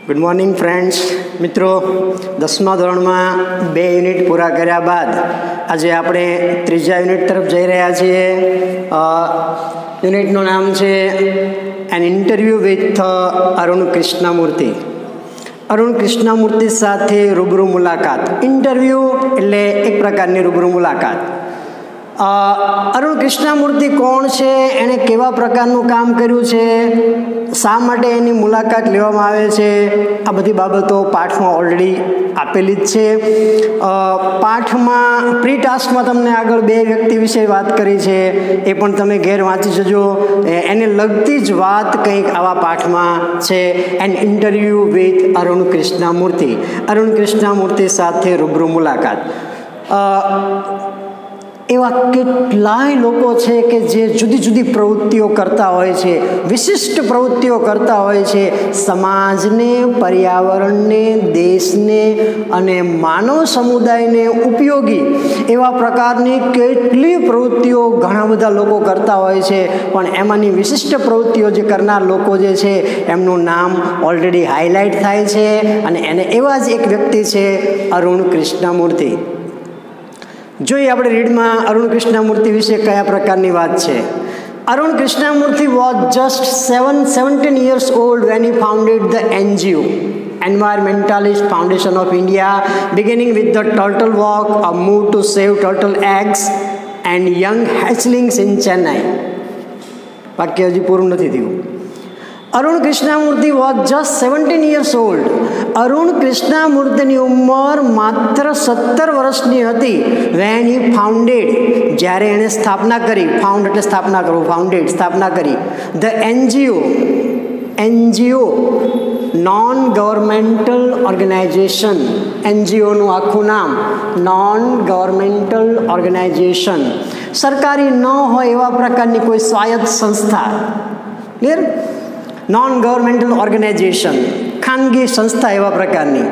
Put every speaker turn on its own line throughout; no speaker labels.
Good morning friends. મિત્રો, 10મા ધોરણમાં 2 unit પૂરા કર્યા બાદ આજે આપણે ત્રીજા યુનિટ તરફ જઈ રહ્યા છીએ. યુનિટનું નામ છે an interview with Arun Krishnamurthy. Arun Krishnamurthy સાથે રૂબરૂ મુલાકાત. ઇન્ટરવ્યૂ એટલે એક પ્રકારની રૂબરૂ મુલાકાત. અરુણ કૃષ્ણમૂર્તિ કોણ છે, એણે કેવા પ્રકારનું કામ કર્યું છે, શા માટે એની મુલાકાત લેવામાં આવે છે, આ બધી બાબતો પાઠમાં ઓલરેડી આપેલી જ છે. પાઠમાં પ્રી ટાસ્કમાં તમને આગળ 2 વ્યક્તિ વિશે વાત કરી છે, એ પણ તમે ઘેર વાંચી જજો. એને લગતી જ વાત કંઈક આવા પાઠમાં છે. An interview with Arun Krishnamurthy. Arun Krishnamurthy સાથે રૂબરૂ મુલાકાત. એવા કેટલાય લોકો છે કે જે જુદી જુદી પ્રવૃત્તિઓ કરતા હોય છે, વિશિષ્ટ પ્રવૃત્તિઓ કરતા હોય છે. સમાજને, પર્યાવરણને, દેશને અને માનવ સમુદાયને ઉપયોગી એવા પ્રકારની કેટલી પ્રવૃત્તિઓ ઘણા બધા લોકો કરતા હોય છે. પણ એમાંની વિશિષ્ટ પ્રવૃત્તિઓ જે કરનાર લોકો જે છે એમનું નામ ઓલરેડી હાઇલાઇટ થાય છે, અને એને એવા જ એક વ્યક્તિ છે અરુણ કૃષ્ણમૂર્તિ. જોઈએ આપણે રીડમાં અરુણ કૃષ્ણમૂર્તિ વિશે કયા પ્રકારની વાત છે. Arun Krishnamurthy was just 17 years old when he founded the NGO, Environmentalist Foundation of India, beginning with the turtle walk, a move to save turtle eggs and young hatchlings in Chennai. વાક્ય હજી પૂરું નથી થયું. Arun Krishnamurthy was just 17 years old. Arun કૃષ્ણમૂર્તિની ઉંમર માત્ર 17 વર્ષની હતી when he founded, જ્યારે એણે સ્થાપના કરી. ફાઉન્ડ એટલે સ્થાપના કરવું, ફાઉન્ડેડ સ્થાપના કરી. the NGO non governmental organisation. NGOનું આખું નામ નોન ગવર્મેન્ટલ ઓર્ગેનાઇઝેશન. સરકારી ન હોય એવા પ્રકારની કોઈ સ્વાયત્ત સંસ્થા. ક્લિયર? નોન ગવર્મેન્ટલ ઓર્ગેનાઇઝેશન, ખાનગી સંસ્થા એવા પ્રકારની.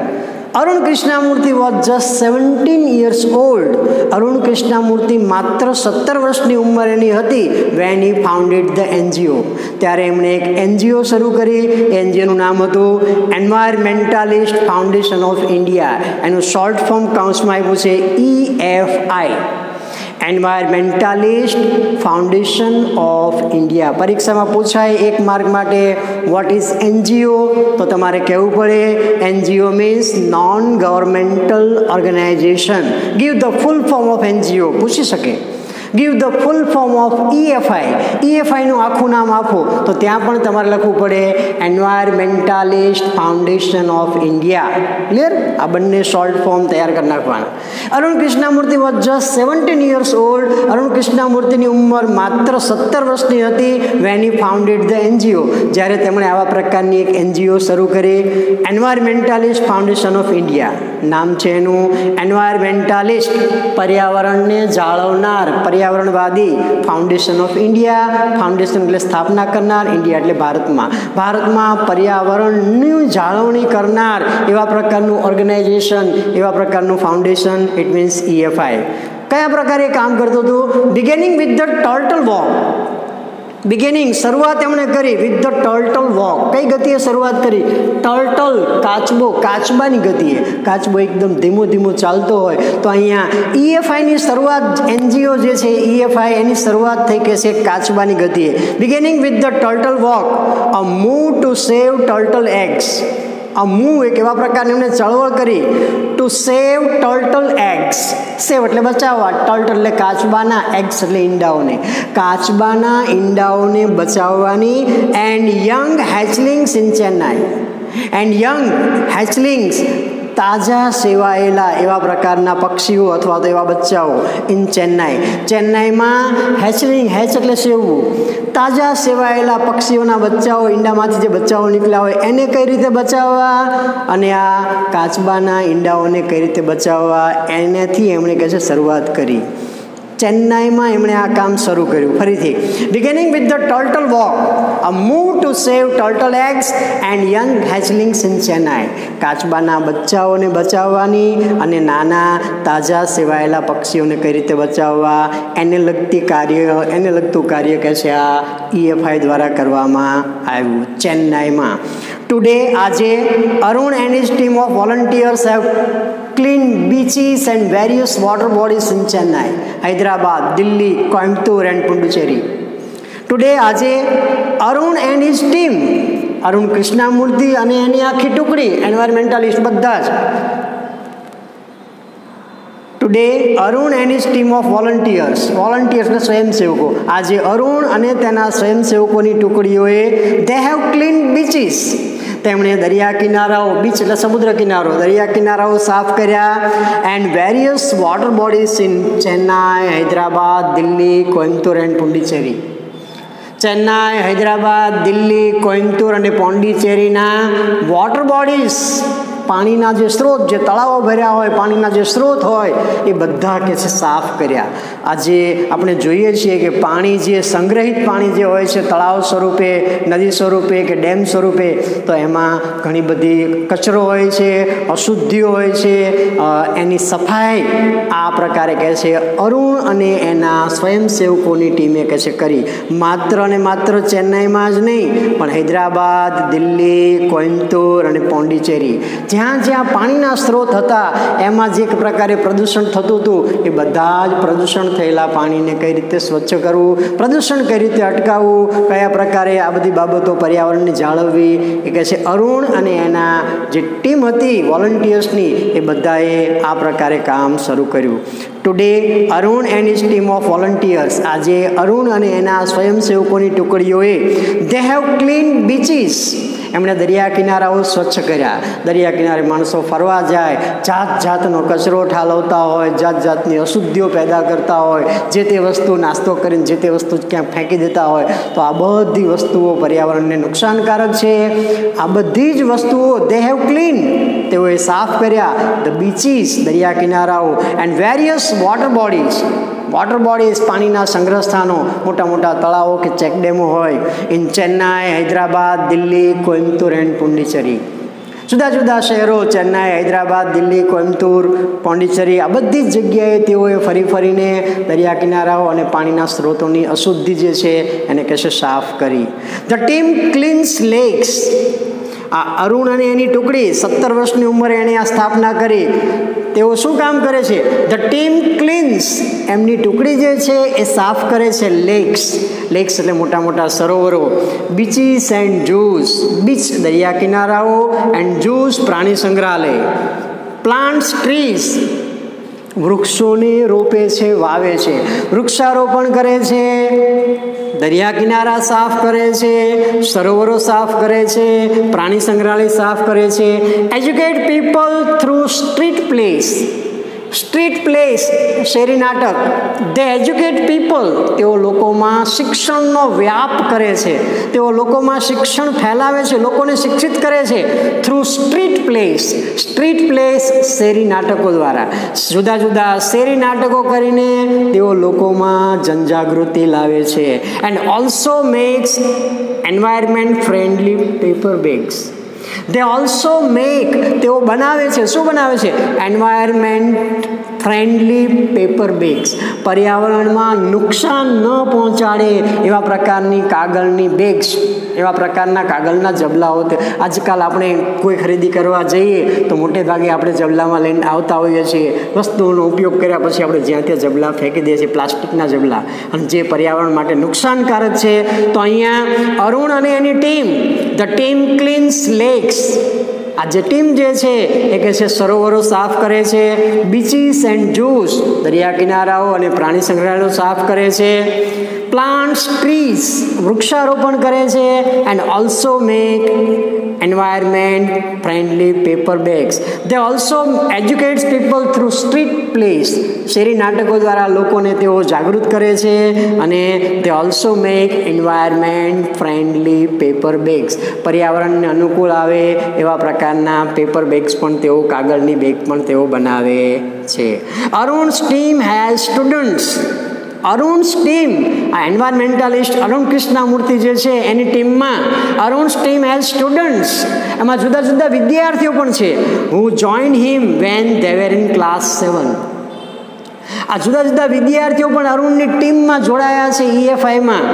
Arun Krishnamurthy was just 17 years old. Arun Krishnamurthy માત્ર 17 વર્ષની ઉંમર એની હતી when he founded the NGO. ત્યારે એમણે એક NGO શરૂ કરી. NGOનું નામ હતું એન્વાયરમેન્ટાલિસ્ટ ફાઉન્ડેશન ઓફ ઇન્ડિયા. એનું શોર્ટ ફોર્મ કાઉન્સમાં આપ્યું છે EFI, environmentalist foundation of India. પરીક્ષામાં પૂછાય 1 માર્ક માટે વોટ ઇઝ NGO, તો તમારે કહેવું પડે NGO means non governmental organisation. Give the full form of NGO પૂછી શકે. Give the full form of EFIનું આખું નામ આપો તો ત્યાં પણ તમારે લખવું પડે environmentalist foundation of India. Clear? આ બંને શોર્ટ ફોર્મ તૈયાર કરી નાખવાના. Arun Krishnamurthy was just 17 years old. Arun કૃષ્ણમૂર્તિની ઉંમર માત્ર 17 વર્ષની હતી when he founded the NGO, જ્યારે તેમણે આવા પ્રકારની એક NGO શરૂ કરી, એન્વાયરમેન્ટાલિસ્ટ ફાઉન્ડેશન ઓફ ઇન્ડિયા. નામ છે એનું એન્વાયરમેન્ટાલિસ્ટ, પર્યાવરણને જાળવનાર, પર્યાવરણવાદી ફાઉન્ડેશન ઓફ ઇન્ડિયા. ફાઉન્ડેશન એટલે સ્થાપના કરનાર, ઇન્ડિયા એટલે ભારતમાં પર્યાવરણની જાળવણી કરનાર એવા પ્રકારનું ઓર્ગેનાઇઝેશન, એવા પ્રકારનું ફાઉન્ડેશન. It means EFI. કયા પ્રકારે કામ કરતું હતું? Beginning with the turtle walk. Beginning શરૂઆત એમણે કરી વિથ ધ ટર્ટલ વોક. કઈ ગતિએ શરૂઆત કરી? ટર્ટલ, કાચબો, કાચબાની ગતિએ. કાચબો એકદમ ધીમો ધીમો ચાલતો હોય તો અહીંયા EFIની શરૂઆત, NGO જે છે EFI, એની શરૂઆત થઈ કે છે કાચબાની ગતિએ. Beginning with the turtle walk, a move to save turtle eggs. આ મૂવ એક એવા પ્રકારની એમણે ચળવળ કરી ટુ સેવ ટર્ટલ એગ્સ. સેવ એટલે બચાવવા, ટર્ટલ એટલે કાચબાના, એગ્સ એટલે ઈંડાઓને. કાચબાના ઈંડાઓને બચાવવાની. And young hatchlings in Chennai. And young hatchlings, તાજા સેવાયેલા એવા પ્રકારના પક્ષીઓ અથવા તો એવા બચ્ચાઓ ઇન ચેન્નાઈ. ચેન્નાઈમાં હેચલિંગ, હેચ એટલે સેવવું, તાજા સેવાયેલા પક્ષીઓના બચ્ચાઓ, ઈંડામાંથી જે બચ્ચાઓ નીકળ્યા હોય એને કઈ રીતે બચાવવા, અને આ કાચબાના ઈંડાઓને કઈ રીતે બચાવવા, એનાથી એમણે કહે છે શરૂઆત કરી. ચેન્નાઈમાં એમણે આ કામ શરૂ કર્યું. ફરીથી beginning with the turtle walk, a move to save turtle eggs and young hatchlings in Chennai. કાચબાના બચ્ચાઓને બચાવવાની અને નાના તાજા સેવાયેલા પક્ષીઓને કઈ રીતે બચાવવા, એને લગતું કાર્ય કે છે આ EFI દ્વારા કરવામાં આવ્યું ચેન્નાઈમાં. ટુડે આજે Arun and his team of volunteers have clean beaches and various water bodies in Chennai, Hyderabad, Delhi, Coimbatore and Puducherry. Today આજે Arun and his team, Arun Krishnamurthy અને એની આખી ટુકડી, એન્વાયરમેન્ટાલિસ્ટ બધા જ. Today Arun and his team of volunteers, વોલન્ટિયર્સના સ્વયંસેવકો, આજે અરુણ અને તેના સ્વયંસેવકોની ટુકડીઓએ દે હેવ ક્લીન બીચીસ, તેમણે દરિયા કિનારાઓ, બીચ એટલે સમુદ્ર કિનારો, દરિયા કિનારાઓ સાફ કર્યા. And various water bodies in Chennai, Hyderabad, Delhi, Coimbatore and Puducherry. Chennai, Hyderabad, Delhi, Coimbatore અને પોંડિચેરીના વોટર બોડીઝ, પાણીના જે સ્ત્રોત, જે તળાવો ભર્યા હોય, પાણીના જે સ્ત્રોત હોય એ બધા કે છે સાફ કર્યા. આજે આપણે જોઈએ છીએ કે પાણી જે સંગ્રહિત પાણી જે હોય છે તળાવ સ્વરૂપે, નદી સ્વરૂપે કે ડેમ સ્વરૂપે, તો એમાં ઘણી બધી કચરો હોય છે, અશુદ્ધિઓ હોય છે, એની સફાઈ આ પ્રકારે કહે છે અરુણ અને એના સ્વયંસેવકોની ટીમે કહે છે કરી. માત્ર અને માત્ર ચેન્નાઈમાં જ નહીં પણ હૈદરાબાદ, દિલ્હી, કોઇમ્બતુર અને પોંડિચેરી, જ્યાં જ્યાં પાણીના સ્ત્રોત હતા એમાં જે પ્રકારે પ્રદૂષણ થતું હતું એ બધા જ પ્રદૂષણ થયેલા પાણીને કઈ રીતે સ્વચ્છ કરવું, પ્રદૂષણ કઈ રીતે અટકાવવું, કયા પ્રકારે આ બધી બાબતો પર્યાવરણને જાળવવી, એ કહે છે અરુણ અને એના જે ટીમ હતી વોલન્ટિયર્સની એ બધાએ આ પ્રકારે કામ શરૂ કર્યું. Today Arun and his team of volunteers, આજે અરુણ અને એના સ્વયંસેવકોની ટુકડીઓએ દે હેવ ક્લીન બીચીસ, એમણે દરિયા કિનારાઓ સ્વચ્છ કર્યા. દરિયા કિનારે માણસો ફરવા જાય, જાત જાતનો કચરો ઠાલવતા હોય, જાત જાતની અશુદ્ધિઓ પેદા કરતા હોય, જે તે વસ્તુ નાસ્તો કરીને જે તે વસ્તુ ક્યાંક ફેંકી દેતા હોય, તો આ બધી વસ્તુઓ પર્યાવરણને નુકસાનકારક છે. આ બધી જ વસ્તુઓ દે હેવ ક્લીન, તેઓએ સાફ કર્યા. ધ બીચીસ, દરિયા કિનારાઓ, and various water bodies, water bodies પાણીના સંગ્રહ સ્થાનો, મોટા મોટા તળાવો કે ચેકડેમો હોય ઇન ચેન્નાઈ, હૈદરાબાદ, દિલ્હી, કોઇમ્બતુર એન્ડ પુડુચેરી. જુદા જુદા શહેરો, ચેન્નાઈ, હૈદરાબાદ, દિલ્હી, કોઇમ્બતુર, પોંડિચેરી, આ બધી જ જગ્યાએ તેઓએ ફરી ફરીને દરિયા કિનારાઓ અને પાણીના સ્ત્રોતોની અશુદ્ધિ જે છે એને કહેશે સાફ કરી. ધ ટીમ ક્લીન્સ લેક્સ, આ અરુણ અને એની ટુકડી 17 વર્ષની ઉંમરે એણે આ સ્થાપના કરી. તેઓ શું કામ કરે છે? ધ ટીમ ક્લીન્સ, એમની ટુકડી જે છે એ સાફ કરે છે લેક્સ, લેક્સ એટલે મોટા મોટા સરોવરો, બીચીસ એન્ડ ઝૂઝ, બીચ દરિયા કિનારાઓ, એન્ડ ઝૂઝ પ્રાણી સંગ્રહાલય, પ્લાન્ટ્સ ટ્રીઝ, વૃક્ષોને રોપે છે, વાવે છે, વૃક્ષારોપણ કરે છે, દરિયા કિનારા સાફ કરે છે, સરોવરો સાફ કરે છે, પ્રાણી સંગ્રહાલય સાફ કરે છે. Educate people through street place, street place શેરી નાટક, દે એજ્યુકેટ પીપલ, તેઓ લોકોમાં શિક્ષણનો વ્યાપ કરે છે, તેઓ લોકોમાં શિક્ષણ ફેલાવે છે, લોકોને શિક્ષિત કરે છે through street place. Street place શેરી નાટકો દ્વારા, જુદા જુદા શેરી નાટકો કરીને તેઓ લોકોમાં જનજાગૃતિ લાવે છે. And also makes environment friendly paper bags, they also make, તેઓ બનાવે છે, શું બનાવે છે? એન્વાયરમેન્ટ ફ્રેન્ડલી પેપર બેગ્સ, પર્યાવરણમાં નુકસાન ન પહોંચાડે એવા પ્રકારની કાગળની બેગ્સ, એવા પ્રકારના કાગળના જબલાઓ. આજકાલ આપણે કોઈ ખરીદી કરવા જઈએ તો મોટે ભાગે આપણે જબલામાં લઈને આવતા હોઈએ છીએ. વસ્તુઓનો ઉપયોગ કર્યા પછી આપણે જ્યાં ત્યાં જબલા ફેંકી દઈએ છીએ, પ્લાસ્ટિકના જબલા, અને જે પર્યાવરણ માટે નુકસાનકારક છે. તો અહીંયા અરુણ અને એની ટીમ, ધ ટીમ ક્લીન્સ લેક્સ, આ જે ટીમ જે છે એ કહે છે સરોવરો સાફ કરે છે, બીચીસ એન્ડ ઝૂઝ દરિયા કિનારાઓ અને પ્રાણી સંગ્રહાલયો સાફ કરે છે, પ્લાન્ટ્સ ટ્રીઝ વૃક્ષારોપણ કરે છે, and also make environment friendly paper bags. They also educates people through street plays. શેરી નાટકો દ્વારા લોકોને તેઓ જાગૃત કરે છે અને they also make environment friendly paper bags. પર્યાવરણને અનુકૂળ આવે એવા પ્રકારના પેપર બેગ્સ પણ તેઓ, કાગળની બેગ પણ તેઓ બનાવે છે. અરુણ's team has students. અરુણ's ટીમ, આ એન્વાયરમેન્ટાલિસ્ટ અરુણ કૃષ્ણામૂર્તિ જે છે એની ટીમમાં અરુણ's ટીમ હેઝ સ્ટુડન્ટ્સ, એમાં જુદા જુદા વિદ્યાર્થીઓ પણ છે. who joined him when they were in class 7. આ જુદા જુદા વિદ્યાર્થીઓ પણ અરુણની ટીમમાં જોડાયા છે EFIમાં.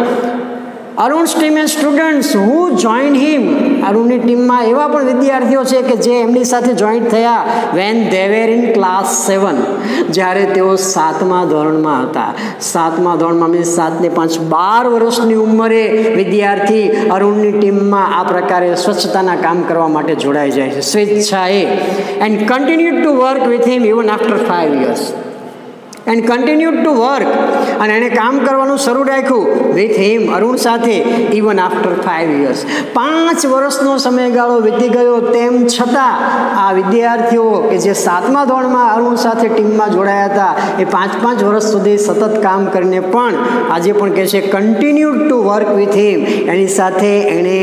Arun's team and students who joined him. અરુણની ટીમમાં એવા પણ વિદ્યાર્થીઓ છે કે જે એમની સાથે જોઈન્ટ થયા when they were in class 7, જ્યારે તેઓ 7મા ધોરણમાં હતા. 7મા ધોરણમાં મીન્સ 7 ને 5 12 વર્ષની ઉંમરે વિદ્યાર્થી અરુણની ટીમમાં આ પ્રકારે સ્વચ્છતાના કામ કરવા માટે જોડાઈ જાય છે સ્વેચ્છાએ. And continue to work with him even after 5 years. And continued to work, અને એણે કામ કરવાનું શરૂ રાખ્યું વિથ હિમ, અરુણ સાથે, ઇવન આફ્ટર 5 years. 5 વર્ષનો સમયગાળો વીતી ગયો, તેમ છતાં આ વિદ્યાર્થીઓ કે જે 7મા ધોરણમાં અરુણ સાથે ટીમમાં જોડાયા હતા એ 5 વર્ષ સુધી સતત કામ કરીને પણ આજે પણ કહે છે continued to work with him. એની સાથે એણે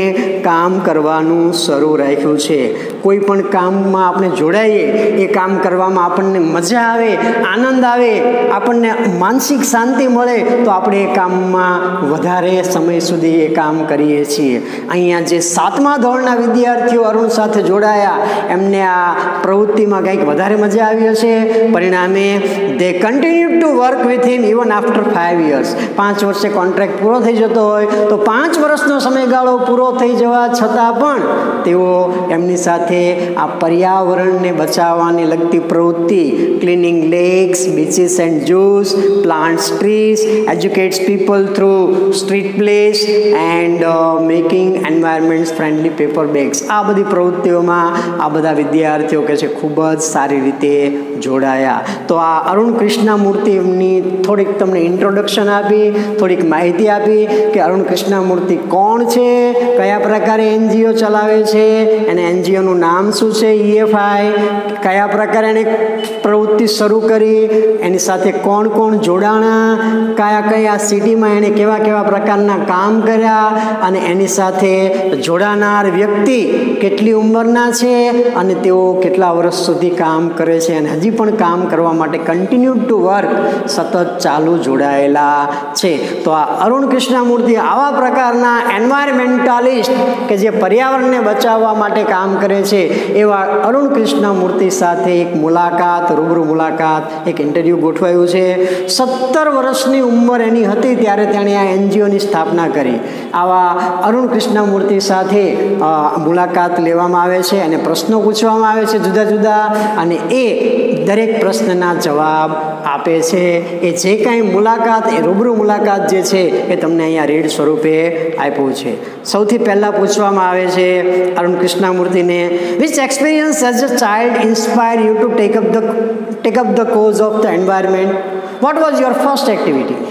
કામ કરવાનું શરૂ રાખ્યું છે. કોઈ પણ કામમાં આપણે જોડાઈએ, એ કામ કરવામાં આપણને મજા આવે, આનંદ આવે, આપણને માનસિક શાંતિ મળે તો આપણે એ કામમાં વધારે સમય સુધી એ કામ કરીએ છીએ. અહીંયા જે 7મા ધોરણના વિદ્યાર્થીઓ અરુણ સાથે જોડાયા એમને આ પ્રવૃત્તિમાં કંઈક વધારે મજા આવી હશે. પરિણામે they continue to work with him even after 5 years. 5 વર્ષે કોન્ટ્રાક્ટ પૂરો થઈ જતો હોય તો 5 વર્ષનો સમયગાળો પૂરો થઈ જવા છતાં પણ તેઓ એમની સાથે આ પર્યાવરણને બચાવવાની લગતી પ્રવૃત્તિ, cleaning lakes, beaches and zoos, plants trees, educates people through street plays and making environments friendly paper bags. આ બધી પ્રવૃત્તિઓમાં આ બધા વિદ્યાર્થીઓ કે છે ખૂબ જ સારી રીતે જોડાયા. તો આ અરુણ કૃષ્ણમૂર્તિની થોડીક તમને ઇન્ટ્રોડક્શન આપી, થોડીક માહિતી આપી કે અરુણ કૃષ્ણમૂર્તિ કોણ છે, કયા પ્રકારે એનજીઓ ચલાવે છે, અને એનજીઓનું નામ શું છે, EFI, કયા પ્રકારે એને પ્રવૃત્તિ શરૂ કરી, એની સાથે કોણ કોણ જોડાણા, કયા સિટીમાં એણે કેવા કેવા પ્રકારના કામ કર્યા, અને એની સાથે જોડાનાર વ્યક્તિ કેટલી ઉંમરના છે અને તેઓ કેટલા વર્ષ સુધી કામ કરે છે અને હજી પણ કામ કરવા માટે કન્ટિન્યુ ટુ વર્ક સતત ચાલુ જોડાયેલા છે. તો આ અરુણ કૃષ્ણમૂર્તિ આવા પ્રકારના એન્વાયરમેન્ટાલિસ્ટ કે જે પર્યાવરણને બચાવવા માટે કામ કરે છે એવા અરુણ કૃષ્ણમૂર્તિ સાથે એક મુલાકાત, રૂબરૂ મુલાકાત, એક ઇન્ટરવ્યૂ ગોઠવાયું છે. 17 વર્ષની ઉંમર એની હતી ત્યારે તેણે આ એનજીઓની સ્થાપના કરી. આવા અરુણ કૃષ્ણમૂર્તિ સાથે મુલાકાત લેવામાં આવે છે અને પ્રશ્નો પૂછવામાં આવે છે જુદા જુદા, અને એ દરેક પ્રશ્નના જવાબ આપે છે. એ જે કાંઈ મુલાકાત, એ રૂબરૂ મુલાકાત જે છે એ તમને અહીંયા રીડ સ્વરૂપે આપ્યું છે. સૌથી પહેલાં પૂછવામાં આવે છે અરુણ કૃષ્ણમૂર્તિને, which experience as a child inspire you to take up the cause of the environment? What was your first activity?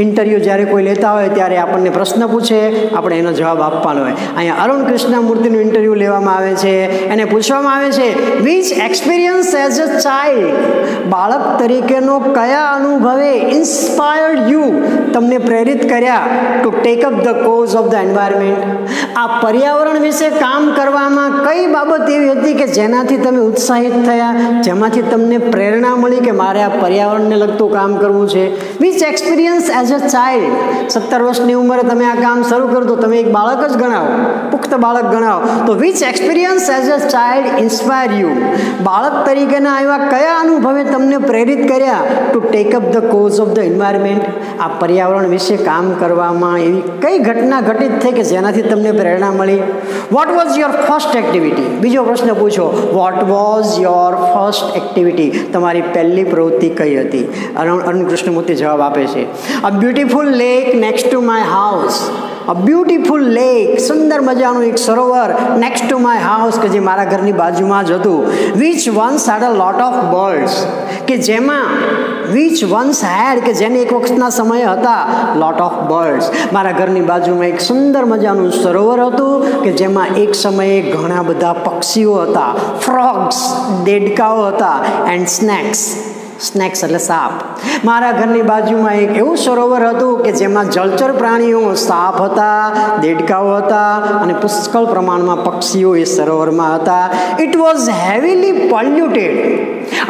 Interview જ્યારે કોઈ લેતા હોય ત્યારે આપણને પ્રશ્ન પૂછે, આપણે એનો જવાબ આપવાનો હોય. અહીંયા અરુણ કૃષ્ણમૂર્તિનું ઇન્ટરવ્યૂ લેવામાં આવે છે. એને પૂછવામાં આવે છે which experience as a child, બાળક તરીકેનો કયા અનુભવે ઇન્સ્પાયર્ડ યુ, તમને પ્રેરિત કર્યા two take up the cause of the environment? આ પર્યાવરણ વિશે કામ કરવામાં કઈ બાબત એવી હતી કે જેનાથી તમે ઉત્સાહિત થયા, જેમાંથી તમને પ્રેરણા મળી કે મારે આ પર્યાવરણને લગતું કામ કરવું છે? Which experience as a child, 17 વર્ષની ઉંમરે તમે આ કામ શરૂ કરો તો તમે એક બાળક જ ગણાવો, પુખ્ત બાળક ગણાવો. તો which experience as a child inspire you, બાળક તરીકેના એવા કયા અનુભવે તમને પ્રેરિત કર્યા two take up the cause of the environment? આ પર્યાવરણ વિશે કામ કરવામાં એવી કઈ ઘટના ઘટિત થઈ કે જેનાથી તમને પ્રેરણા મળી? Vote was your first activity? બીજો પ્રશ્ન પૂછો, vote was your first activity? તમારી પહેલી પ્રવૃત્તિ કઈ હતી? અરુણ કૃષ્ણમૂર્તિ જવાબ આપે છે, A beautiful lake next to my house. A beautiful lake, સુંદર મજાનું એક સરોવર next to my house, કે જે મારા ઘરની બાજુમાં જ હતું. Which once had a lot of birds, કે જેમાં which once had, કે જેને એક વખતના સમયે હતા lot of birds. મારા ઘરની બાજુમાં એક સુંદર મજાનું સરોવર હતું કે જેમાં એક સમયે ઘણા બધા પક્ષીઓ હતા, frogs, દેડકાઓ હતા, and સ્નેક્સ એટલે સાપ. મારા ઘરની બાજુમાં એક એવું સરોવર હતું કે જેમાં જળચર પ્રાણીઓ, સાપ હતા, દેડકાઓ હતા અને પુષ્કળ પ્રમાણમાં પક્ષીઓ એ સરોવરમાં હતા. ઇટ વોઝ હેવીલી પોલ્યુટેડ,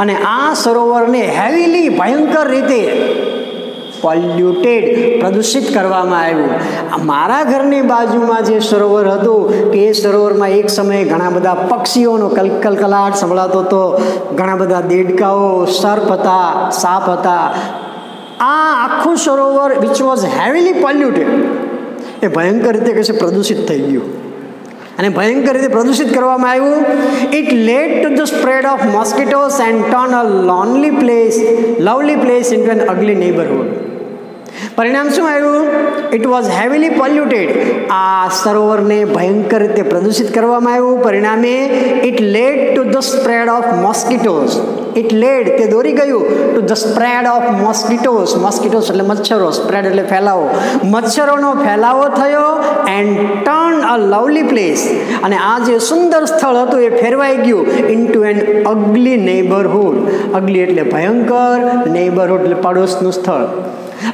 અને આ સરોવરને હેવીલી, ભયંકર રીતે પોલ્યુટેડ, પ્રદૂષિત કરવામાં આવ્યું. મારા ઘરની બાજુમાં જે સરોવર હતું કે એ સરોવરમાં એક સમયે ઘણા બધા પક્ષીઓનો કલકલાટ સંભળાતો હતો, ઘણા બધા દેડકાઓ, સર્પ હતા, સાપ હતા. આ આખું સરોવર વિચ વોઝ હેવીલી પોલ્યુટેડ, એ ભયંકર રીતે કહે છે પ્રદૂષિત થઈ ગયું. અને ભયંકર રીતે પ્રદૂષિત કરવામાં આવ્યું. It led to the spread of mosquitoes and turn a lovely place into an ugly neighbourhood. પરિણામ શું આવ્યું? It was heavily polluted. આ સરોવરને ભયંકર રીતે પ્રદૂષિત કરવામાં આવ્યું. પરિણામે it led to the spread of mosquitoes. It led તે દોરી ગયું to the spread of mosquitoes. Mosquitoes એટલે મચ્છરો, સ્પ્રેડ એટલે ફેલાવો. મચ્છરોનો ફેલાવો થયો. And turn a lovely place. અને આ જે સુંદર સ્થળ હતું એ ફેરવાઈ ગયું ઇન્ટુ એન અગલી નેબરહુડ. અગલી એટલે ભયંકર, નેબરહુડ એટલે પડોશનું સ્થળ.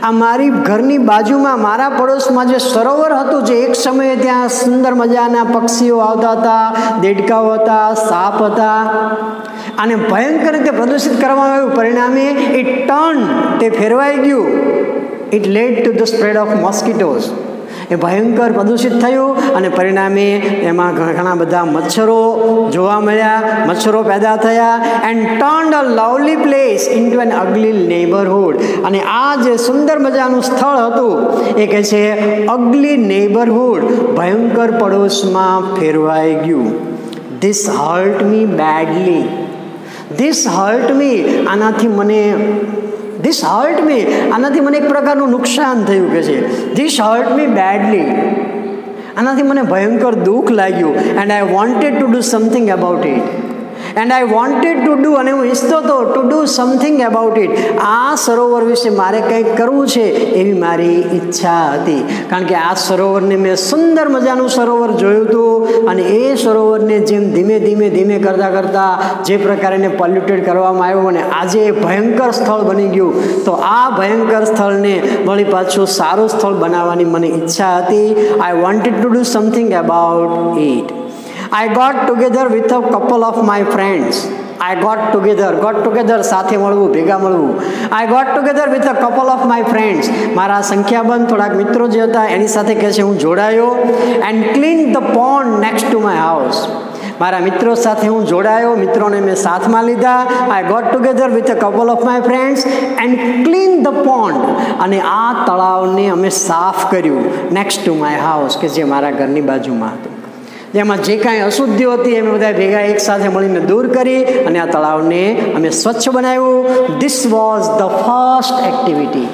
આ મારી ઘરની બાજુમાં, મારા પડોશમાં જે સરોવર હતું, જે એક સમયે ત્યાં સુંદર મજાના પક્ષીઓ આવતા હતા, દેડકાઓ હતા, સાપ હતા, અને ભયંકર રીતે પ્રદૂષિત કરવામાં આવ્યું. પરિણામે ઇટ ટર્ન, તે ફેરવાઈ ગયું. It led to the spread of mosquitoes. એ ભયંકર પ્રદૂષિત થયું અને પરિણામે એમાં ઘણા બધા મચ્છરો જોવા મળ્યા, મચ્છરો પેદા થયા. And turned a lovely place into an ugly neighbourhood. અને આ જે સુંદર મજાનું સ્થળ હતું એ કહે છે અગલી નેબરહુડ, ભયંકર પડોશમાં ફેરવાઈ ગયું. This hurt me badly. This hurt me, આનાથી મને એક પ્રકારનું નુકસાન થયું કે છે. This hurt me badly. આનાથી મને ભયંકર દુઃખ લાગ્યું. And I wanted to do something about it. અને હું ઈચ્છતો હતો to do something about it. આ સરોવર વિશે મારે કંઈક કરવું છે એવી મારી ઈચ્છા હતી. કારણ કે આ સરોવરને મેં સુંદર મજાનું સરોવર જોયું હતું, અને એ સરોવરને જેમ ધીમે કરતાં જે પ્રકારે એને પોલ્યુટેડ કરવામાં આવ્યું અને આજે ભયંકર સ્થળ બની ગયું, તો આ ભયંકર સ્થળને વળી પાછું સારું સ્થળ બનાવવાની મને ઈચ્છા હતી. I wanted to do something about it. I got together with a couple of my friends. got together સાથે મળવું, ભેગા મળવું. I got together with a couple of my friends. મારા સંખ્યાબંધ થોડાક મિત્રો જે હતા એની સાથે કહે છે હું જોડાયો. And cleaned the pond next to my house. મારા મિત્રો સાથે હું જોડાયો, મિત્રોને મેં સાથમાં લીધા. I got together with a couple of my friends and cleaned the pond. અને આ તળાવને અમે સાફ કર્યું. next to my house, કે જે મારા ઘરની બાજુમાં હતું. જેમાં જે કાંઈ અશુદ્ધિઓ હતી અમે બધા ભેગા એક સાથે મળીને દૂર કરી અને આ તળાવને અમે સ્વચ્છ બનાવ્યું. This was the first activity.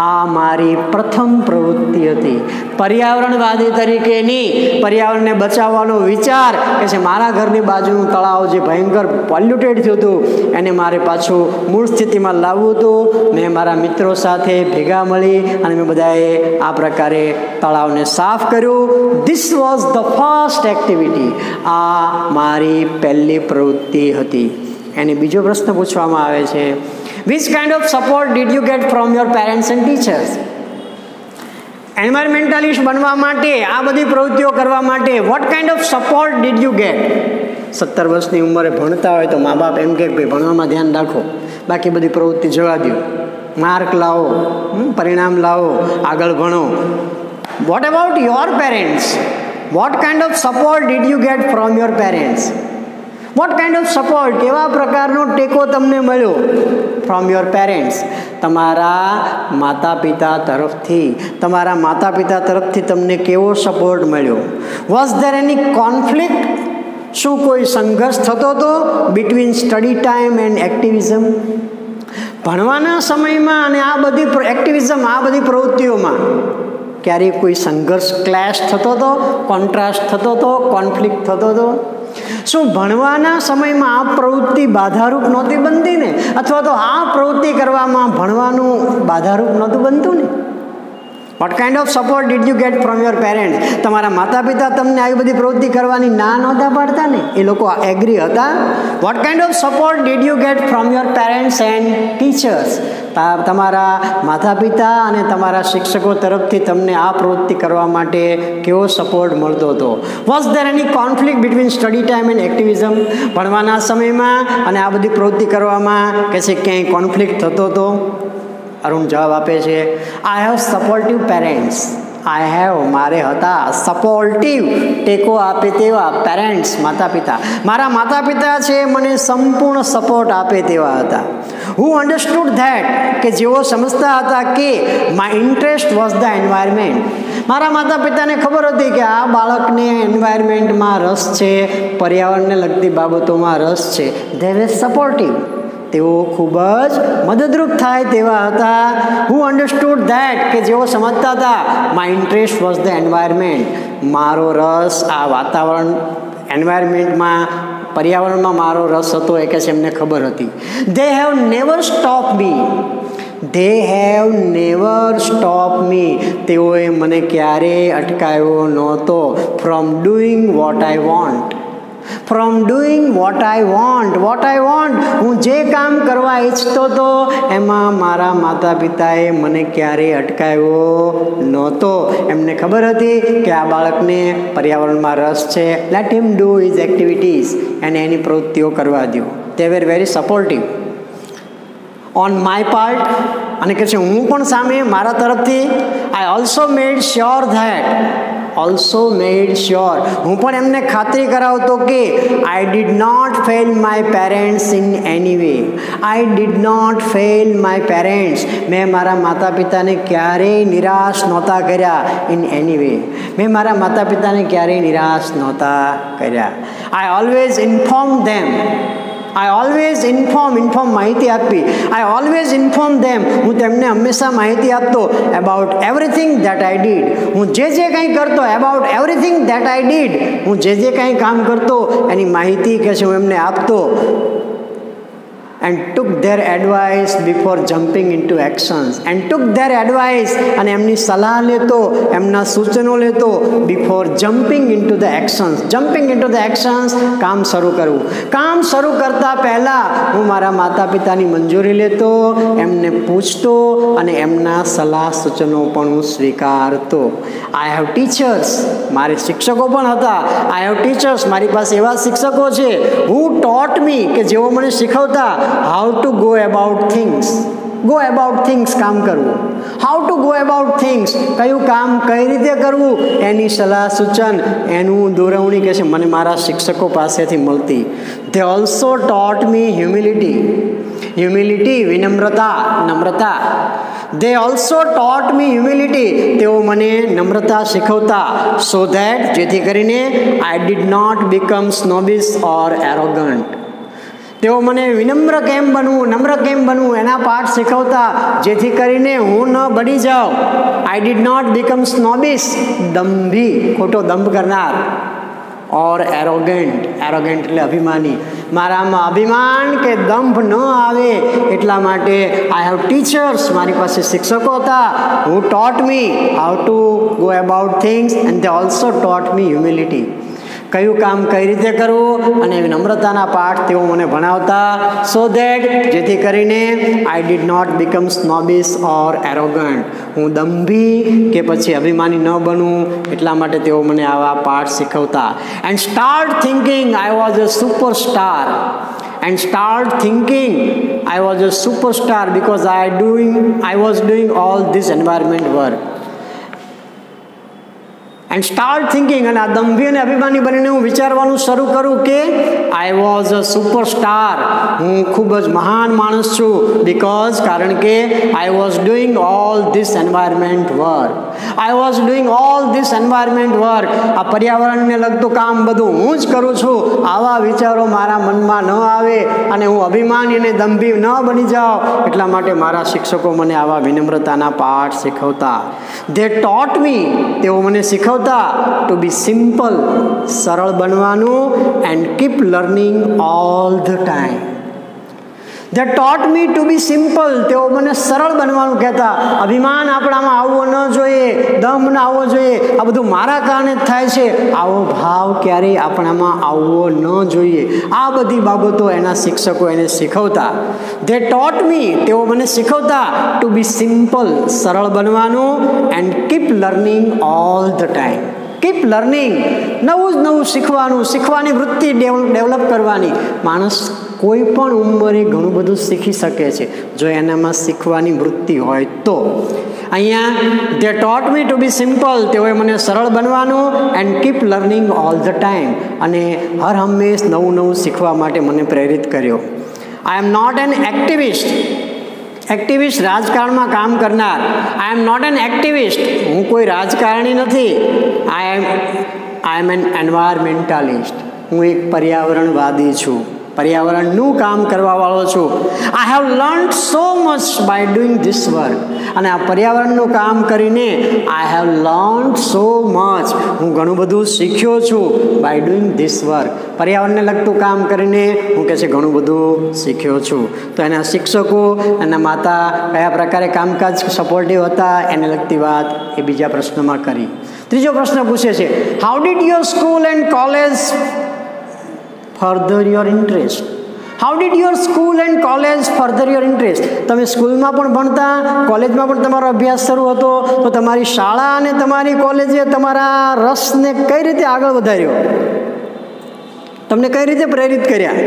આ મારી પ્રથમ પ્રવૃત્તિ હતી. પર્યાવરણવાદી તરીકેની, પર્યાવરણને બચાવવાનો વિચાર કે છે મારા ઘરની બાજુનું તળાવ જે ભયંકર પોલ્યુટેડ થયું હતું એને મારે પાછું મૂળ સ્થિતિમાં લાવવું હતું. મેં મારા મિત્રો સાથે ભેગા મળી અને મેં બધાએ આ પ્રકારે તળાવને સાફ કર્યું. This was the first activity. આ મારી પહેલી પ્રવૃત્તિ હતી. એને બીજો પ્રશ્ન પૂછવામાં આવે છે, which kind of support did you get from your parents and teachers? Environmentalist બનવા માટે, આ બધી પ્રવૃત્તિઓ કરવા માટે what kind of support did you get? 17 વર્ષની ઉંમરે ભણતા હોય તો મા બાપ એમ કે ભાઈ ભણવામાં ધ્યાન રાખો, બાકી બધી પ્રવૃત્તિ જવા દો, માર્ક લાવો, પરિણામ લાવો, આગળ ભણો. What about your parents? What kind of support did you get from your parents? What kind of support, કેવા પ્રકારનો ટેકો તમને મળ્યો ફ્રોમ યોર પેરેન્ટ્સ? તમારા માતા પિતા તરફથી તમને કેવો સપોર્ટ મળ્યો? Was there any conflict? શું કોઈ સંઘર્ષ થતો હતો between study time and activism? ભણવાના સમયમાં અને આ બધી એક્ટિવિઝમ, આ બધી પ્રવૃત્તિઓમાં ક્યારેય કોઈ સંઘર્ષ, ક્લેશ થતો હતો, કોન્ટ્રાસ્ટ થતો હતો, કોન્ફ્લિક્ટ થતો હતો? શું ભણવાના સમયમાં આ પ્રવૃત્તિ બાધારૂપ નહોતી બનતી ને? અથવા તો આ પ્રવૃત્તિ કરવામાં ભણવાનું બાધારૂપ નહોતું બનતું ને? What kind of support did you get from your parents? તમારા માતા પિતા તમને આવી બધી પ્રવૃત્તિ કરવાની ના નહોતા પાડતા ને? એ લોકો એગ્રી હતા? What kind of support did you get from your parents and teachers? તમારા માતા પિતા અને તમારા શિક્ષકો તરફથી તમને આ પ્રવૃત્તિ કરવા માટે કેવો સપોર્ટ મળતો હતો? Was there any conflict between study time and activism? ભણવાના સમયમાં અને આ બધી પ્રવૃત્તિ કરવામાં કે છે ક્યાંય કોન્ફ્લિક્ટ થતો હતો? અરુણ જવાબ આપે છે, આઈ હેવ સપોર્ટિવ પેરેન્ટ્સ. મારે હતા સપોર્ટિવ, ટેકો આપે તેવા પેરેન્ટ્સ, માતા પિતા. મારા માતા પિતા છે મને સંપૂર્ણ સપોર્ટ આપે તેવા હતા. હુ અન્ડરસ્ટુડ ધેટ, કે જેઓ સમજતા હતા કે my interest was the environment. મારા માતા પિતાને ખબર હતી કે આ બાળકને એન્વાયરમેન્ટમાં રસ છે, પર્યાવરણને લગતી બાબતોમાં રસ છે. ધે વેર સપોર્ટિવ, તેઓ ખૂબ જ મદદરૂપ થાય તેવા હતા. હુ અન્ડરસ્ટુડ ધેટ, કે જેઓ સમજતા હતા my interest was the environment, મારો રસ આ વાતાવરણ એન્વાયરમેન્ટમાં પર્યાવરણમાં મારો રસ હતો એ કે છે એમને ખબર હતી. They have never stop me, they have never stop me, તેઓએ મને ક્યારેય અટકાવ્યો નહોતો from doing what I want, from doing what I want. What I want, હું જે કામ કરવા ઈચ્છતો હતો એમાં મારા માતા પિતાએ મને ક્યારેય અટકાવ્યો નહોતો. એમને ખબર હતી કે આ બાળકને પર્યાવરણમાં રસ છે, let him do his activities, એને એની પ્રવૃત્તિઓ કરવા દો. They were very supportive on my part. અને કહે છે હું પણ સામે મારા તરફથી I also made sure that, also made sure, હું પણ એમને ખાતરી કરાવતો કે I did not fail my parents in any way, I did not fail my parents, મેં મારા માતા પિતાને ક્યારેય નિરાશ નહોતા કર્યા. ઇન એની વે, મેં મારા માતા પિતાને ક્યારેય નિરાશ નહોતા કર્યા. I always inform them, I always inform માહિતી આપવી, આઈ ઓલવેઝ ઇન્ફોર્મ ધેમ, હું તેમને હંમેશા માહિતી આપતો about everything that I did, હું જે કંઈ કરતો about everything that I did, હું જે કંઈ કામ કરતો એની માહિતી કે છે હું એમને આપતો. and took their advice before jumping into actions, and took their advice, અને એમની સલાહ લેતો, એમના સૂચનો લેતો, before jumping into the actions. jumping into the actions, કામ શરૂ કરવું. કામ શરૂ કરતા પહેલાં હું મારા માતા પિતાની મંજૂરી લેતો, એમને પૂછતો અને એમના સલાહ સૂચનો પણ હું સ્વીકારતો. આઈ હેવ ટીચર્સ, મારે શિક્ષકો પણ હતા. આઈ હેવ ટીચર્સ, મારી પાસે એવા શિક્ષકો છે હુ ટોટ મી, કે જેઓ મને શીખવતા how to go about things. Go about things, કામ કરવું. How to go about things, કયું કામ કઈ રીતે કરવું એની સલાહ સૂચન, એનું દોરવણી કે છે મને મારા શિક્ષકો પાસેથી મળતી. They also taught me humility, humility વિનમ્રતા, નમ્રતા. They also taught me humility, તેઓ મને નમ્રતા શીખવતા. સો ધેટ, જેથી કરીને I did not become snobbish or arrogant, તેઓ મને વિનમ્ર કેમ બનવું, નમ્ર કેમ બનવું એના પાઠ શીખવતા, જેથી કરીને હું ન બની જાઉં. આઈ ડીડ નોટ બીકમ સ્નોબિશ, દંભી, ખોટો દંભ કરનાર, ઓર એરોગન્ટ, એરોગન્ટ એટલે અભિમાની, મારામાં અભિમાન કે દંભ ન આવે એટલા માટે આઈ હેવ ટીચર્સ, મારી પાસે શિક્ષકો હતા. Who taught me how to go about things and they also taught me humility, કયું કામ કઈ રીતે કરવું અને નમ્રતાના પાઠ તેઓ મને ભણાવતા. સો ધેટ, જેથી કરીને I did not become snobbish or arrogant, હું દંભી કે પછી અભિમાની ન બનું એટલા માટે તેઓ મને આવા પાઠ શીખવતા. And start thinking I was a superstar, and start thinking I was a superstar because I was doing all this environment work. And start thinking, અને આ દંભી અને અભિમાની બનીને હું વિચારવાનું શરૂ કરું કે આઈ વોઝ અ સુપરસ્ટાર, હું ખૂબ જ મહાન માણસ છું. બિકોઝ, કારણ કે I was doing all this environment work, I was doing all this environment work, આ પર્યાવરણને લગતું કામ બધું હું જ કરું છું. આવા વિચારો મારા મનમાં ન આવે અને હું અભિમાની અને દંભી ન બની જાઉં એટલા માટે મારા શિક્ષકો મને આવા વિનમ્રતાના પાઠ શીખવતા. ધે ટોટ મી, તેઓ મને શીખવતા ટુ બી સિમ્પલ, સરળ બનવાનું, and keep learning all the time. They taught me to be simple, તેઓ મને સરળ બનવાનું કહેતા. અભિમાન આપણામાં આવવો ન જોઈએ, દંભ ન આવવો જોઈએ, આ બધું મારા કારણે જ થાય છે, આવો ભાવ ક્યારેય આપણામાં આવવો ન જોઈએ. આ બધી બાબતો એના શિક્ષકો એને શીખવતા. ધે ટોટ મી, તેઓ મને શીખવતા ટુ બી સિમ્પલ, સરળ બનવાનું, and keep learning all the time. Keep learning, નવું જ નવું શીખવાનું, શીખવાની વૃત્તિ ડેવલપ કરવાની. માણસ કોઈ પણ ઉંમરે ઘણું બધું શીખી શકે છે જો એનામાં શીખવાની વૃત્તિ હોય તો. અહીંયા they taught me to be simple, તેઓએ મને સરળ બનવાનું, and keep learning all the time, અને હર હંમેશ નવું નવું શીખવા માટે મને પ્રેરિત કર્યો. I am not an activist. Activist રાજકારણમાં કામ કરનાર. I am not an activist, હું કોઈ રાજકારણી નથી. આઈ એમ એન એન્વાયરમેન્ટાલિસ્ટ, હું એક પર્યાવરણવાદી છું, પર્યાવરણનું કામ કરવાવાળો છું. I have learned so much bye doing this work. અને આ પર્યાવરણનું કામ કરીને I have learned so much, હું ઘણું બધું શીખ્યો છું બાય ડુઈંગ ધીસ વર્ક. પર્યાવરણને લગતું કામ કરીને હું કહે છે ઘણું બધું શીખ્યો છું. તો એના શિક્ષકો, એના માતા કયા પ્રકારે કામકાજ સપોર્ટિવ હતા એને લગતી વાત એ બીજા પ્રશ્નમાં કરી. ત્રીજો પ્રશ્ન પૂછે છે, how did your school and college further your interest? How did your school and college further your interest? તમે સ્કૂલમાં પણ ભણતા, કોલેજમાં પણ તમારો અભ્યાસ શરૂ હતો, તો તમારી શાળા અને તમારી કોલેજે તમારા રસને કઈ રીતે આગળ વધાર્યો? તમને કઈ રીતે પ્રેરિત કર્યા?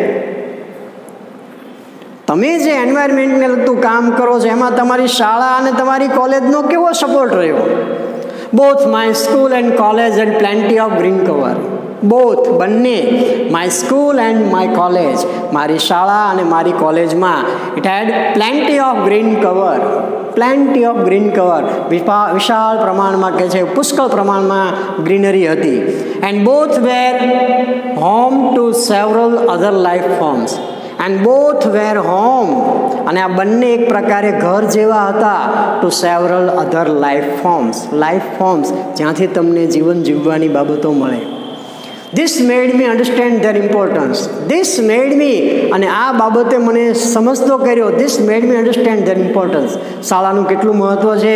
તમે જે એન્વાયરમેન્ટને લગતું કામ કરો છો એમાં તમારી શાળા અને તમારી કોલેજનો કેવો સપોર્ટ રહ્યો? Both my school and college and plenty of green cover. Both, બંને, my school and my college, મારી શાળા અને મારી કોલેજમાં it had plenty of green cover. Plenty of green cover, વિશાળ પ્રમાણમાં કે છે પુષ્કળ પ્રમાણમાં ગ્રીનરી હતી. And both were home to several other life forms. And both were home, અને આ બંને એક પ્રકારે ઘર જેવા હતા to several other life forms, જ્યાંથી તમને જીવન જીવવાની બાબતો મળે. This made me understand their importance. This made me, અને આ બાબતે મને સમજતો કર્યો. This made me understand their importance. શાળાનું કેટલું મહત્ત્વ છે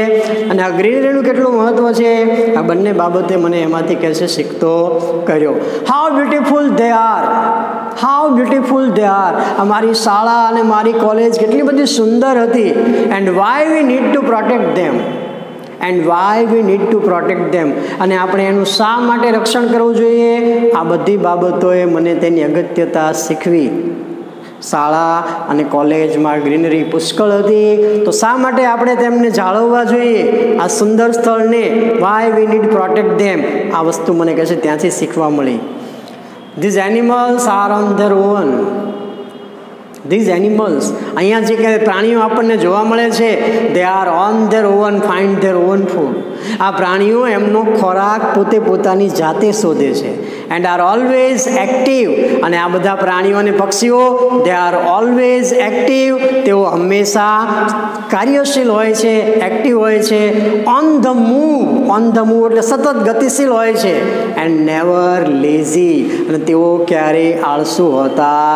અને આ ગ્રીનરીનું કેટલું મહત્ત્વ છે, આ બંને બાબતે મને એમાંથી કહે છે શીખતો કર્યો. How beautiful they are. How beautiful they are. અમારી શાળા અને મારી કોલેજ કેટલી બધી સુંદર હતી. And why we need to protect them. અને આપણે એનું શા માટે રક્ષણ કરવું જોઈએ, આ બધી બાબતોએ મને તેની અગત્યતા શીખવી. શાળા અને કોલેજમાં ગ્રીનરી પુષ્કળ હતી, તો શા માટે આપણે તેમને જાળવવા જોઈએ, આ સુંદર સ્થળને? Why we need protect them. આ વસ્તુ મને કહે છે ત્યાંથી શીખવા મળી. These animals are on their own. These animals, અહીંયા જે કંઈ પ્રાણીઓ આપણને જોવા મળે છે, they are on their own, find their own food. આ પ્રાણીઓ એમનો ખોરાક પોતે પોતાની જાતે શોધે છે. And are always active. અને આ બધા પ્રાણીઓ અને પક્ષીઓ, દે આર ઓલવેઝ એક્ટિવ. તેઓ હંમેશા કાર્યશીલ હોય છે, એક્ટિવ હોય છે. ઓન ધ મૂવ એટલે સતત ગતિશીલ હોય છે. એન્ડ નેવર લેઝી, અને તેઓ ક્યારેય આળસુ હોતા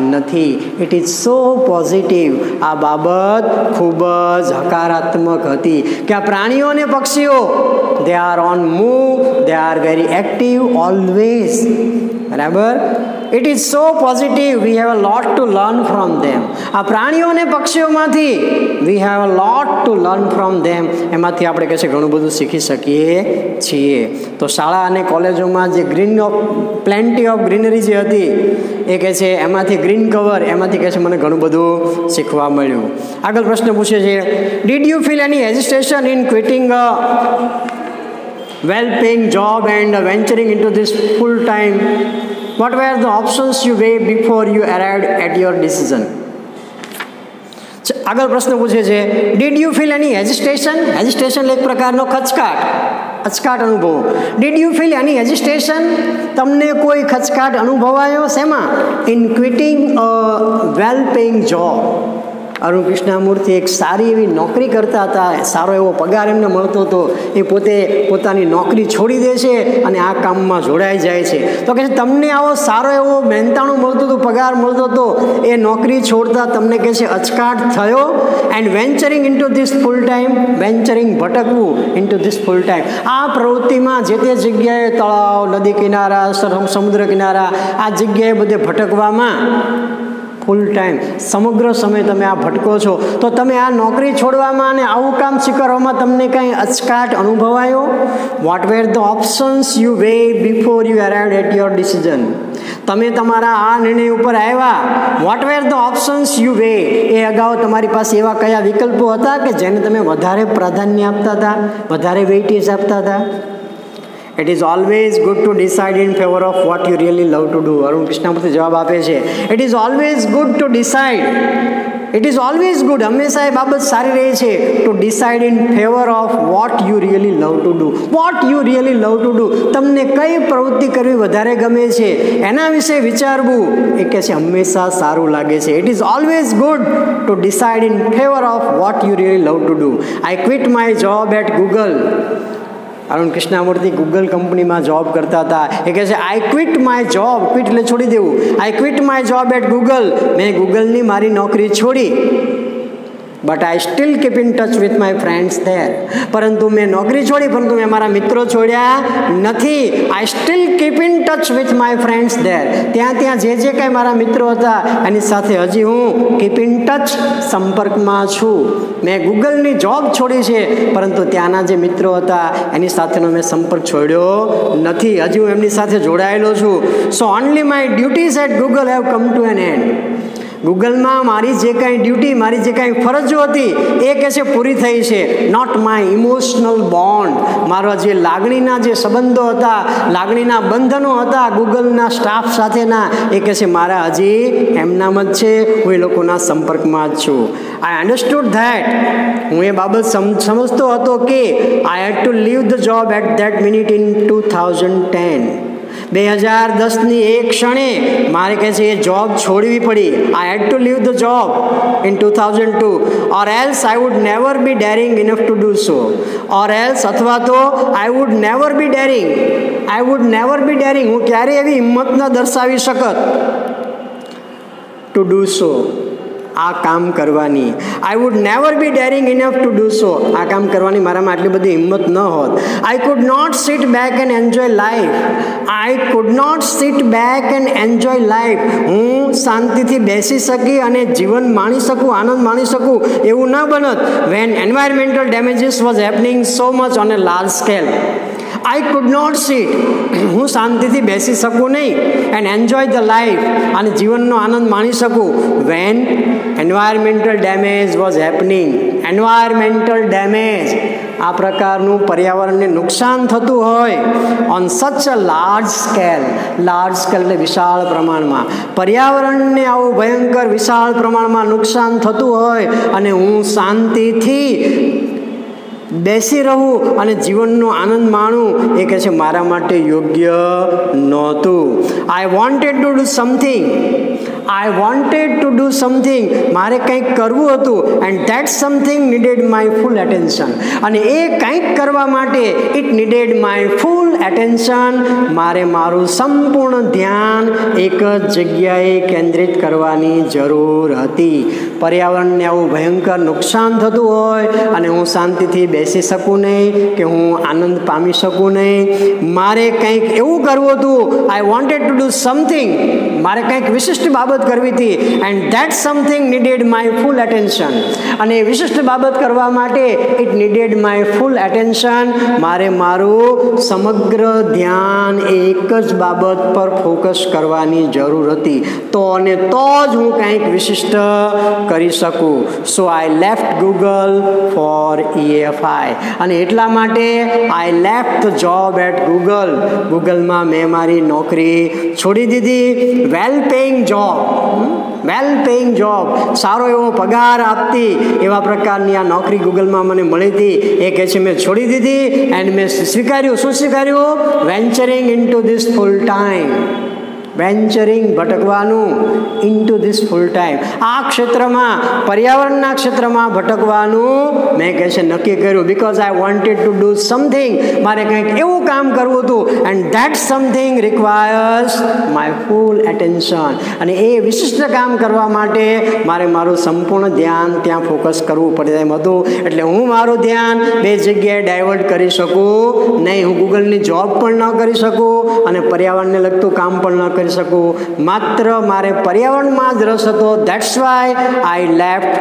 નથી. It is so positive. આ બાબત ખૂબ જ હકારાત્મક હતી કે આ પ્રાણીઓ અને પક્ષીઓ, they are on move, they are very active always. બરાબર? It is so positive. We have a lot to learn from them. આ પ્રાણીઓ અને પક્ષીઓમાંથી we have a lot to learn from them. એમાંથી આપણે કહે છે ઘણું બધું શીખી શકીએ છીએ. તો શાળા અને કોલેજોમાં જે પ્લેન્ટી ઓફ ગ્રીનરી જે હતી એ કહે છે એમાંથી ગ્રીન કવર, એમાંથી કહે છે મને ઘણું બધું શીખવા મળ્યું. આગળ પ્રશ્ન પૂછે છે, did you feel any hesitation in quitting a well-paying job and venturing into this full-time? What were the options you weighed before you arrived at your decision? આગળ પ્રશ્ન પૂછે છે, did you feel any hesitation એક પ્રકારનો ખચકાટ અનુભવ. Did you feel any hesitation, તમને કોઈ ખચકાટ અનુભવાયો શેમાં? In quitting a well paying job. Arun Krishnamurthy એક સારી એવી નોકરી કરતા હતા, સારો એવો પગાર એમને મળતો હતો. એ પોતે પોતાની નોકરી છોડી દે છે અને આ કામમાં જોડાઈ જાય છે. તો કે તમને આવો સારો એવો મહેનતાણું મળતું હતું, પગાર મળતો હતો, એ નોકરી છોડતા તમને કહે છે અચકાટ થયો. And venturing into this full time, ભટકવું ઇન્ટુ ધીસ ફૂલ ટાઈમ. આ પ્રવૃત્તિમાં જે તે જગ્યાએ તળાવ, નદી કિનારા, સમુદ્ર કિનારા, આ જગ્યાએ બધે ભટકવામાં ફૂલ ટાઈમ સમગ્ર સમય તમે આ ભટકો છો, તો તમે આ નોકરી છોડવામાં અને આવું કામ સ્વીકારવામાં તમને કંઈ અચકાટ અનુભવાયો? What were the options you weigh before you arrived at your decision. તમે તમારા આ નિર્ણય ઉપર આવ્યા, what were the options you weigh, એ અગાઉ તમારી પાસે એવા કયા વિકલ્પો હતા કે જેને તમે વધારે પ્રાધાન્ય આપતા હતા, વધારે વેઇટેજ આપતા હતા? It is always good to decide in favour of what you really love to do. Arun Krishnamurthy જવાબ આપે છે, it is always good to decide, it is always good, હંમેશા એ બાબત સારી રહે છે, to decide in favour of what you really love to do. What you really love to do, તમને કઈ પ્રવૃત્તિ કરવી વધારે ગમે છે એના વિશે વિચારવું એ કહે છે હંમેશા સારું લાગે છે. It is always good to decide in favour of what you really love to do. I quit my job at Google. Arun Krishnamurthy Google કંપનીમાં જોબ કરતા હતા. એ કહે છે I quit my job, quit એટલે છોડી દેવું, I quit my job at Google, મેં ગૂગલની મારી નોકરી છોડી. But I still keep in touch with my friends there. પરંતુ મેં નોકરી છોડી, પરંતુ મેં મારા મિત્રો છોડ્યા નથી. આઈ still keep in touch with my friends there. ત્યાં જે કાંઈ મારા મિત્રો હતા એની સાથે હજી હું કીપ ઇન ટચ, સંપર્કમાં છું. મેં ગૂગલની જોબ છોડી છે, પરંતુ ત્યાંના જે મિત્રો હતા એની સાથેનો મેં સંપર્ક છોડ્યો નથી, હજી હું એમની સાથે જોડાયેલો છું. So only my duties at Google have come to an end. ગૂગલમાં મારી જે કાંઈ ડ્યુટી, મારી જે કાંઈ ફરજો હતી એ કહે છે પૂરી થઈ છે. નોટ માય ઇમોશનલ બોન્ડ, મારા જે લાગણીના જે સંબંધો હતા, લાગણીના બંધનો હતા ગૂગલના સ્ટાફ સાથેના, એ કહે છે મારા હજી એમનામ જ છે, હું એ લોકોના સંપર્કમાં જ છું. આઈ અન્ડરસ્ટુડ ધેટ, હું એ બાબત સમજતો હતો કે I had to leave the job at that minute in 2010. 2010ની એક ક્ષણે મારે કહે છે એ જોબ છોડવી પડી. I had to leave the job in 2002 or else I would never be daring enough to do so. Or else અથવા તો I would never be daring, I would never be daring, હું ક્યારેય એવી હિંમત ન દર્શાવી શકત ટુ ડુ સો, આ કામ કરવાની. I would never be daring enough to do so, આ કામ કરવાની મારામાં આટલી બધી હિંમત ન હોત. I could not sit back and enjoy life, I could not sit back and enjoy life, હું શાંતિથી બેસી શકી અને જીવન માણી શકું, આનંદ માણી શકું એવું ન બનત. When environmental damages was happening so much on a large scale. I could not sit, હું શાંતિથી બેસી શકું નહીં, એન્ડ એન્જોય ધ લાઈફ, અને જીવનનો આનંદ માણી શકું. When environmental damage was happening, environmental damage, આ પ્રકારનું પર્યાવરણને નુકસાન થતું હોય on such a large scale, large scale એટલે વિશાળ પ્રમાણમાં, પર્યાવરણને આવું ભયંકર વિશાળ પ્રમાણમાં નુકસાન થતું હોય અને હું શાંતિથી બેસી રહું અને જીવનનો આનંદ માણું, એ કહે છે મારા માટે યોગ્ય નહોતું. I wanted to do something, I wanted to do something, મારે કંઈક કરવું હતું, and that something needed my full attention, અને એ કંઈક કરવા માટે it needed my full attention, મારે મારું સંપૂર્ણ ધ્યાન એક જ જગ્યાએ કેન્દ્રિત કરવાની જરૂર હતી. પર્યાવરણને આવું ભયંકર નુકસાન થતું હોય અને હું શાંતિથી બેસી શકું નહીં, કે હું આનંદ પામી શકું નહીં, મારે કંઈક એવું કરવું હતું. I wanted to do something, મારે કંઈક વિશિષ્ટ બાબત કરવી હતી, and that something needed my full attention, અને એ વિશિષ્ટ બાબત કરવા માટે it needed my full attention, મારે મારું સમગ્ર ધ્યાન એક જ બાબત પર ફોકસ કરવાની જરૂર હતી. તો અને તો જ હું કંઈક વિશિષ્ટ કરી શકું. So I left Google for EFI, અને એટલા માટે I left the job at Google, ગૂગલમાં મેં મારી નોકરી છોડી દીધી. Well paying job, well paying job, સારો એવો પગાર આપતી એવા પ્રકારની આ નોકરી ગૂગલમાં મને મળી હતી, એ કહે છે મેં છોડી દીધી, એન્ડ મેં સ્વીકાર્યું, શું સ્વીકાર્યું? Venturing into this full time, venturing, ભટકવાનું, ઇન્ટુ ધીસ ફૂલ ટાઈમ, આ ક્ષેત્રમાં, પર્યાવરણના ક્ષેત્રમાં ભટકવાનું મેં કહે છે નક્કી કર્યું. Because I wanted to do something, મારે કંઈક એવું કામ કરવું હતું, and that something requires my full attention, અને એ વિશિષ્ટ કામ કરવા માટે મારે મારું સંપૂર્ણ ધ્યાન ત્યાં ફોકસ કરવું પડે એમ હતું. એટલે હું મારું ધ્યાન બે જગ્યાએ ડાયવર્ટ કરી શકું નહીં. હું ગૂગલની જોબ પણ ન કરી શકું અને પર્યાવરણને લગતું કામ પણ ન કરી શકું. માત્ર મારે પર્યાવરણમાં જ રસ હતો. That's why I left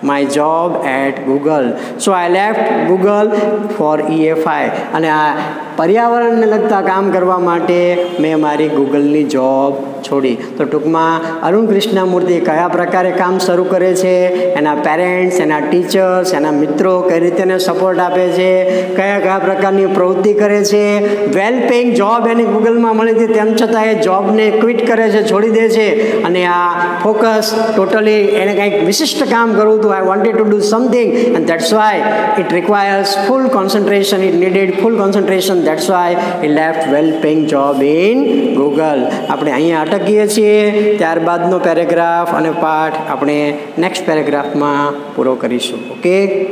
my job at Google. So I left Google for EFI. અને આ પર્યાવરણને લગતા કામ કરવા માટે મેં મારી ગૂગલની જોબ છોડી. તો ટૂંકમાં અરુણ કૃષ્ણમૂર્તિ કયા પ્રકારે કામ શરૂ કરે છે, એના પેરેન્ટ્સ, એના ટીચર્સ, એના મિત્રો કઈ રીતે એને સપોર્ટ આપે છે, કયા કયા પ્રકારની પ્રવૃત્તિ કરે છે, વેલ પેઇંગ જોબ એની ગૂગલમાં મળી હતી તેમ છતાં એ જોબને ક્વિટ કરે છે, છોડી દે છે, અને આ ફોકસ ટોટલી એને કંઈક વિશિષ્ટ કામ કરવું હતું. I wanted to do something and that's why it requires full concentration, it needed full concentration, that's why e left well paying job in Google. આપણે અહીંયા અટકીએ છીએ. ત્યારબાદનો પેરેગ્રાફ અને પાઠ આપણે નેક્સ્ટ પેરેગ્રાફમાં પૂરો કરીશું. ઓકે.